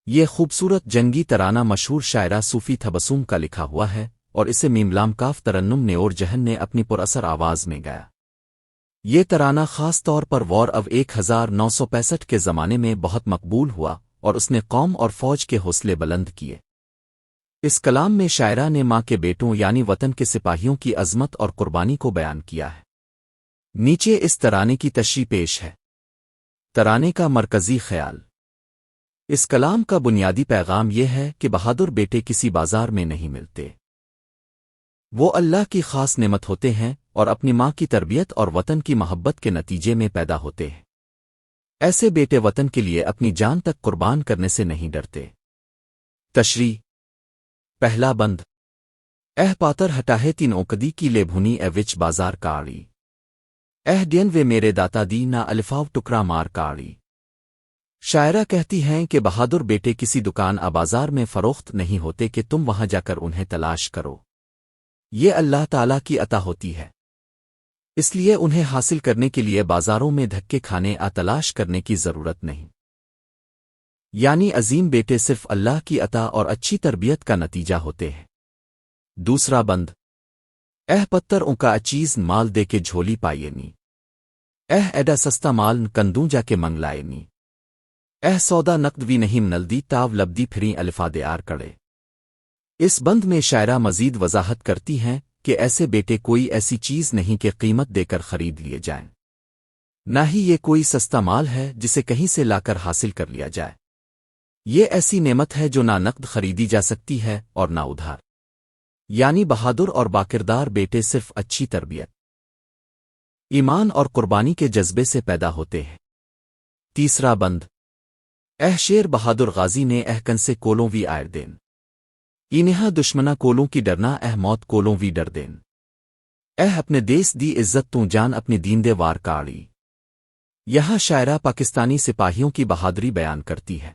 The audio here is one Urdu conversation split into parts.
یہ خوبصورت جنگی ترانہ مشہور شاعرہ صوفی تبسم کا لکھا ہوا ہے اور اسے میم لام کاف ترنم نے اور جہن نے اپنی پراثر آواز میں گایا۔ یہ ترانہ خاص طور پر وار آف 1965 کے زمانے میں بہت مقبول ہوا اور اس نے قوم اور فوج کے حوصلے بلند کیے۔ اس کلام میں شاعرہ نے ماں کے بیٹوں یعنی وطن کے سپاہیوں کی عظمت اور قربانی کو بیان کیا ہے۔ نیچے اس ترانے کی تشریح پیش ہے۔ ترانے کا مرکزی خیال۔ اس کلام کا بنیادی پیغام یہ ہے کہ بہادر بیٹے کسی بازار میں نہیں ملتے، وہ اللہ کی خاص نعمت ہوتے ہیں اور اپنی ماں کی تربیت اور وطن کی محبت کے نتیجے میں پیدا ہوتے ہیں۔ ایسے بیٹے وطن کے لیے اپنی جان تک قربان کرنے سے نہیں ڈرتے۔ تشریح۔ پہلا بند۔ پاتر ہٹاہے تین اوکدی کی لے بھنی وچ بازار کاڑی ڈین وے میرے داتا دی نہ الفاو ٹکرا مار کاڑی۔ شاعرہ کہتی ہیں کہ بہادر بیٹے کسی دکان بازار میں فروخت نہیں ہوتے کہ تم وہاں جا کر انہیں تلاش کرو۔ یہ اللہ تعالیٰ کی عطا ہوتی ہے، اس لیے انہیں حاصل کرنے کے لیے بازاروں میں دھکے کھانے تلاش کرنے کی ضرورت نہیں۔ یعنی عظیم بیٹے صرف اللہ کی عطا اور اچھی تربیت کا نتیجہ ہوتے ہیں۔ دوسرا بند۔ پتر ان کا چیز مال دے کے جھولی پائیے نی ایڈا سستا مال کندوں جا کے منگ لائے نی سودا نقد بھی نہیں نلدی تاو لبدی پھری الفاد آر کڑے۔ اس بند میں شاعرہ مزید وضاحت کرتی ہیں کہ ایسے بیٹے کوئی ایسی چیز نہیں کہ قیمت دے کر خرید لیے جائیں، نہ ہی یہ کوئی سستا مال ہے جسے کہیں سے لا کر حاصل کر لیا جائے۔ یہ ایسی نعمت ہے جو نہ نقد خریدی جا سکتی ہے اور نہ ادھار۔ یعنی بہادر اور باکردار بیٹے صرف اچھی تربیت، ایمان اور قربانی کے جذبے سے پیدا ہوتے ہیں۔ تیسرا بند۔ شیر بہادر غازی نے کن سے کولوں وی آئر دین انہا دشمنا کولوں کی ڈرنا موت کولوں وی ڈر دین اپنے دیس دی عزت تو جان اپنی دین دے وار کاڑی۔ یہاں شاعرہ پاکستانی سپاہیوں کی بہادری بیان کرتی ہے۔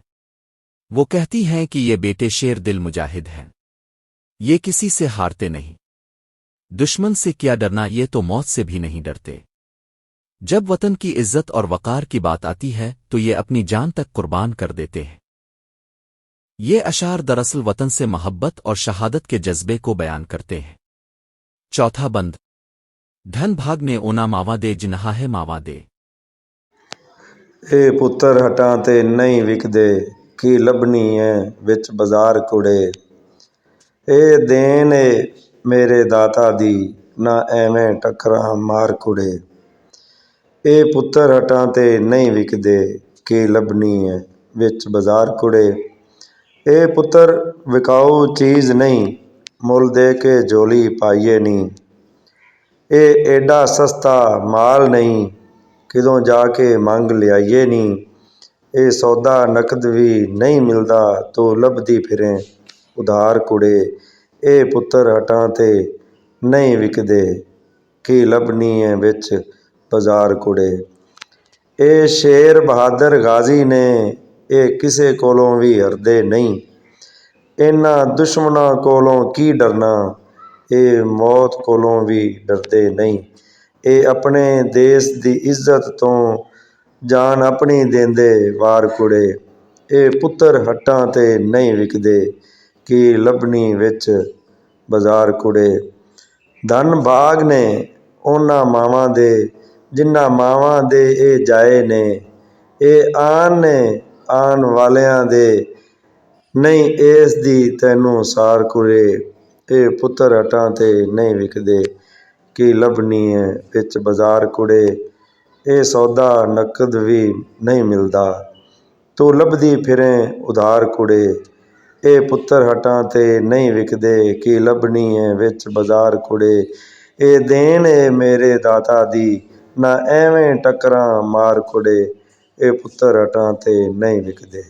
وہ کہتی ہیں کہ یہ بیٹے شیر دل مجاہد ہیں، یہ کسی سے ہارتے نہیں، دشمن سے کیا ڈرنا، یہ تو موت سے بھی نہیں ڈرتے۔ جب وطن کی عزت اور وقار کی بات آتی ہے تو یہ اپنی جان تک قربان کر دیتے ہیں۔ یہ اشعار دراصل وطن سے محبت اور شہادت کے جذبے کو بیان کرتے ہیں۔ چوتھا بند۔ ڈھن بھاگ نے اونا ماوا دے جنہا ہے ماوا دے پتر ہٹاں تے نہیں وکدے کی لبنی ہے وچ بازار کڑے دین میرے داتا دی نہ ایویں ٹکراں مار کڑے۔ پتر ہٹاں تے نہیں وکدے کی لبنی ہے وچ بازار کڑے۔ پتر وکاؤ چیز نہیں مل دے کے جھولی پائیے نی ایڈا سستا مال نہیں کدوں جا کے منگ لیائیے نی سودا نقد بھی نہیں ملدا تو لبدی پھریں ادھار کڑے۔ پتر ہٹاں تے نہیں وکدے کی لبنی ہے وچ بازار کڑے۔ شیر بہادر غازی نے کسے کولوں بھی ہردے نہیں، انہاں دشمناں کولوں کی ڈرنا، موت کولوں بھی ڈردے نہیں۔ اپنے دیس دی عزت تو جان اپنی دیندے وار کڑے۔ پتر ہٹاں تے نہیں وکدے کی لبنی وچ بازار کڑے۔ دھن بھاگ نے اونا ماواں دے جنہ ماواں دے جائے نے آن نے آن والیاں دے نہیں اس دی تینوں سار کڑے۔ پتر ہٹاں تے نہیں وکدے کی لبنی ہے وچ بازار کڑے سودا نقد بھی نہیں ملدا تو لبدی پھریں ادھار کڑے۔ پتر ہٹاں تے نہیں وکدے کی لبنی ہے وچ بازار کڑے دین میرے داتا دی نہ ایویں ٹکراں مار کڑے۔ پتر ہٹاں تے نہیں وکدے۔